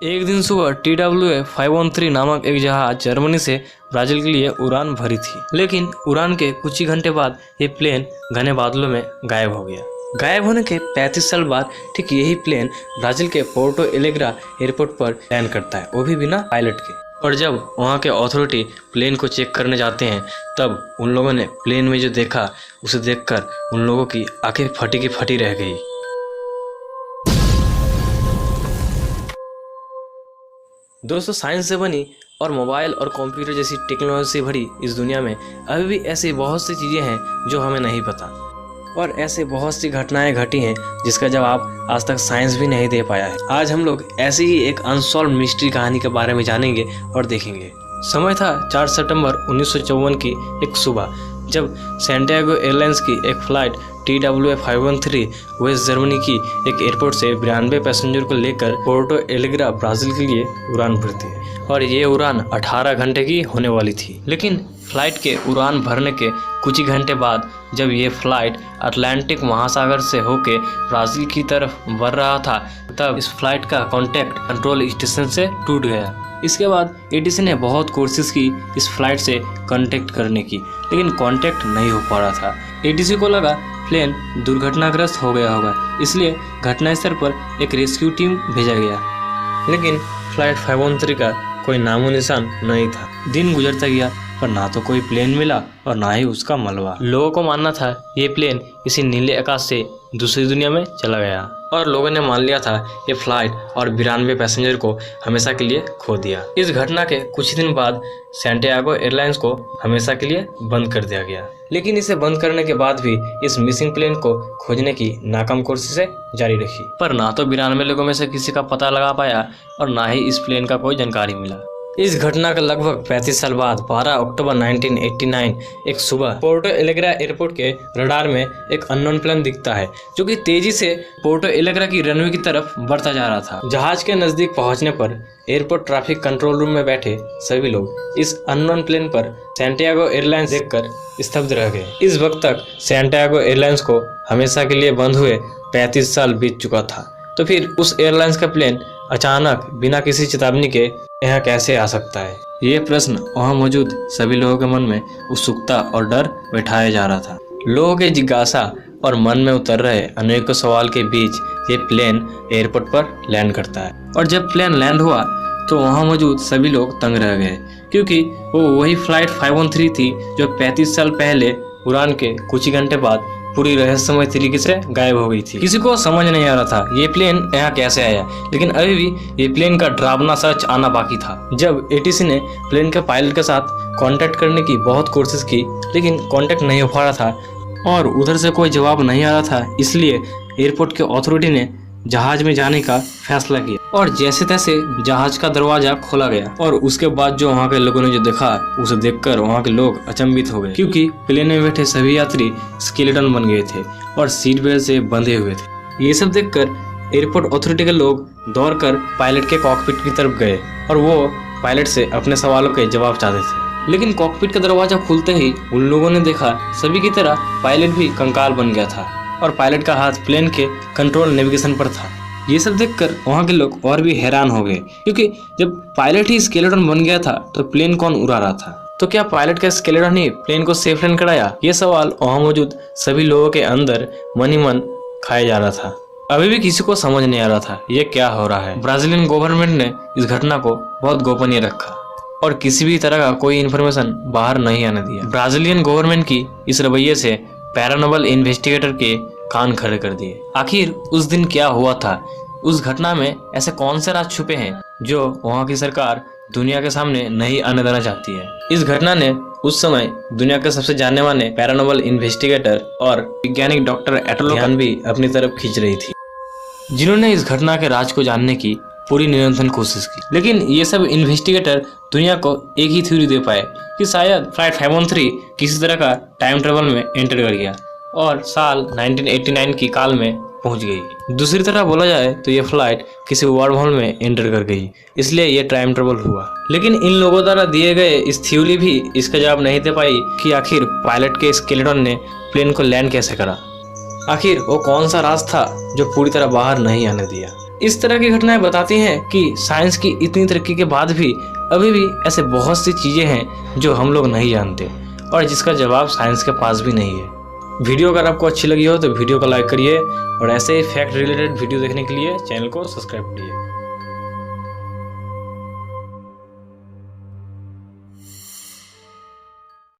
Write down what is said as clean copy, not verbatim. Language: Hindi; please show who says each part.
Speaker 1: एक दिन सुबह TWA-513 नामक एक जहाज जर्मनी से ब्राजील के लिए उड़ान भरी थी, लेकिन उड़ान के कुछ ही घंटे बाद ये प्लेन घने बादलों में गायब हो गया। गायब होने के 35 साल बाद ठीक यही प्लेन ब्राजील के पोर्टो एलेग्रा एयरपोर्ट पर लैंड करता है, वो भी बिना पायलट के। और जब वहाँ के अथॉरिटी प्लेन को चेक करने जाते हैं, तब उन लोगों ने प्लेन में जो देखा उसे देखकर उन लोगों की आंखें फटी की फटी रह गई। दोस्तों, साइंस से बनी और मोबाइल और कंप्यूटर जैसी टेक्नोलॉजी से भरी इस दुनिया में अभी भी ऐसी बहुत सी चीज़ें हैं जो हमें नहीं पता, और ऐसे बहुत सी घटनाएं घटी हैं जिसका जवाब आज तक साइंस भी नहीं दे पाया है। आज हम लोग ऐसी ही एक अनसॉल्व मिस्ट्री कहानी के बारे में जानेंगे और देखेंगे। समय था 4 सितंबर 1954 की एक सुबह, जब सैंटियागो एयरलाइंस की एक फ्लाइट TWA-513 वेस्ट जर्मनी की एक एयरपोर्ट से 92 पैसेंजर को लेकर पोर्टो एलेग्रा ब्राजील के लिए उड़ान भरती है, और ये उड़ान 18 घंटे की होने वाली थी। लेकिन फ्लाइट के उड़ान भरने के कुछ ही घंटे बाद जब ये फ्लाइट अटलांटिक महासागर से होकर ब्राजील की तरफ बढ़ रहा था, तब इस फ्लाइट का कॉन्टैक्ट कंट्रोल स्टेशन से टूट गया। इसके बाद ATC ने बहुत कोशिश की इस फ्लाइट से कांटेक्ट करने की, लेकिन कांटेक्ट नहीं हो पा रहा था। ATC को लगा प्लेन दुर्घटनाग्रस्त हो गया होगा, इसलिए घटनास्थल पर एक रेस्क्यू टीम भेजा गया, लेकिन फ्लाइट 513 का कोई नामो निशान नहीं था। दिन गुजरता गया, पर ना तो कोई प्लेन मिला और ना ही उसका मलबा। लोगों को मानना था ये प्लेन किसी नीले आकाश से दूसरी दुनिया में चला गया, और लोगों ने मान लिया था ये फ्लाइट और 92 पैसेंजर को हमेशा के लिए खो दिया। इस घटना के कुछ दिन बाद सैंटियागो एयरलाइंस को हमेशा के लिए बंद कर दिया गया, लेकिन इसे बंद करने के बाद भी इस मिसिंग प्लेन को खोजने की नाकाम कोशिशें जारी रखी, पर ना तो 92 लोगों में से किसी का पता लगा पाया और ना ही इस प्लेन का कोई जानकारी मिला। इस घटना के लगभग 35 साल बाद 12 अक्टूबर 1989 एक सुबह पोर्टो एलेग्रा एयरपोर्ट के रडार में एक अननोन प्लेन दिखता है, जो कि तेजी से पोर्टो एलेग्रा की रनवे की तरफ बढ़ता जा रहा था। जहाज के नजदीक पहुंचने पर एयरपोर्ट ट्रैफिक कंट्रोल रूम में बैठे सभी लोग इस अननोन प्लेन पर सैंटियागो एयरलाइंस देखकर स्तब्ध रह गए। इस वक्त तक सैंटियागो एयरलाइंस को हमेशा के लिए बंद हुए 35 साल बीत चुका था, तो फिर उस एयरलाइंस का प्लेन अचानक बिना किसी चेतावनी के यहाँ कैसे आ सकता है? ये प्रश्न वहाँ मौजूद सभी लोगों के मन में उत्सुकता और डर बैठाया जा रहा था। लोगों के जिज्ञासा और मन में उतर रहे अनेकों सवाल के बीच ये प्लेन एयरपोर्ट पर लैंड करता है, और जब प्लेन लैंड हुआ तो वहाँ मौजूद सभी लोग तंग रह गए, क्योंकि वो वही फ्लाइट 513 थी जो 35 साल पहले उड़ान के कुछ ही घंटे बाद पूरी रहस्यमय तरीके से गायब हो गई थी। किसी को समझ नहीं आ रहा था ये प्लेन यहाँ कैसे आया, लेकिन अभी भी ये प्लेन का डरावना सच आना बाकी था। जब ATC ने प्लेन के पायलट के साथ कांटेक्ट करने की बहुत कोशिश की, लेकिन कांटेक्ट नहीं हो पा रहा था और उधर से कोई जवाब नहीं आ रहा था, इसलिए एयरपोर्ट के अथॉरिटी ने जहाज में जाने का फैसला किया, और जैसे तैसे जहाज का दरवाजा खोला गया। और उसके बाद जो वहाँ के लोगों ने जो देखा उसे देखकर वहाँ के लोग अचंभित हो गए, क्योंकि प्लेन में बैठे सभी यात्री स्केलेटन बन गए थे और सीट बेल्ट से बंधे हुए थे। ये सब देखकर एयरपोर्ट अथॉरिटी के लोग दौड़कर पायलट के कॉकपिट की तरफ गए, और वो पायलट से अपने सवालों के जवाब चाहते थे। लेकिन कॉकपिट का दरवाजा खुलते ही उन लोगों ने देखा सभी की तरह पायलट भी कंकाल बन गया था, और पायलट का हाथ प्लेन के कंट्रोल नेविगेशन पर था। ये सब देखकर वहाँ के लोग और भी हैरान हो गए, क्योंकि जब पायलट ही स्केलेटन बन गया था तो प्लेन कौन उड़ा रहा था? तो क्या पायलट का स्केलेटन ही प्लेन को सेफ लैंड कराया? ये सवाल वहाँ मौजूद सभी लोगों के अंदर मन ही मन खाया जा रहा था। अभी भी किसी को समझ नहीं आ रहा था ये क्या हो रहा है। ब्राजीलियन गवर्नमेंट ने इस घटना को बहुत गोपनीय रखा और किसी भी तरह का कोई इन्फॉर्मेशन बाहर नहीं आने दिया। ब्राजीलियन गवर्नमेंट की इस रवैये से पैरानॉर्मल इन्वेस्टिगेटर के कान खड़े कर दिए। आखिर उस दिन क्या हुआ था? उस घटना में ऐसे कौन से राज छुपे हैं जो वहाँ की सरकार दुनिया के सामने नहीं आने देना चाहती है? इस घटना ने उस समय दुनिया के सबसे जाने माने पैरानॉर्मल इन्वेस्टिगेटर और वैज्ञानिक डॉक्टर एटलो ध्यान भी अपनी तरफ खींच रही थी, जिन्होंने इस घटना के राज को जानने की पूरी निरंतर कोशिश की। लेकिन ये सब इन्वेस्टिगेटर दुनिया को एक ही थ्योरी दे पाए कि शायद फ्लाइट 513 किसी तरह का टाइम ट्रेवल में एंटर कर गया और साल 1989 की काल में पहुंच गई। दूसरी तरह बोला जाए तो ये फ्लाइट किसी वर्म होल में एंटर कर गई, इसलिए ये टाइम ट्रेवल हुआ। लेकिन इन लोगों द्वारा दिए गए इस थ्योरी भी इसका जवाब नहीं दे पाई कि आखिर पायलट के स्केलेटन ने प्लेन को लैंड कैसे करा। आखिर वो कौन सा राज था जो पूरी तरह बाहर नहीं आने दिया। इस तरह की घटनाएं बताती हैं कि साइंस की इतनी तरक्की के बाद भी अभी भी ऐसे बहुत सी चीज़ें हैं जो हम लोग नहीं जानते और जिसका जवाब साइंस के पास भी नहीं है। वीडियो अगर आपको अच्छी लगी हो तो वीडियो को लाइक करिए और ऐसे ही फैक्ट रिलेटेड वीडियो देखने के लिए चैनल को सब्सक्राइब करिए।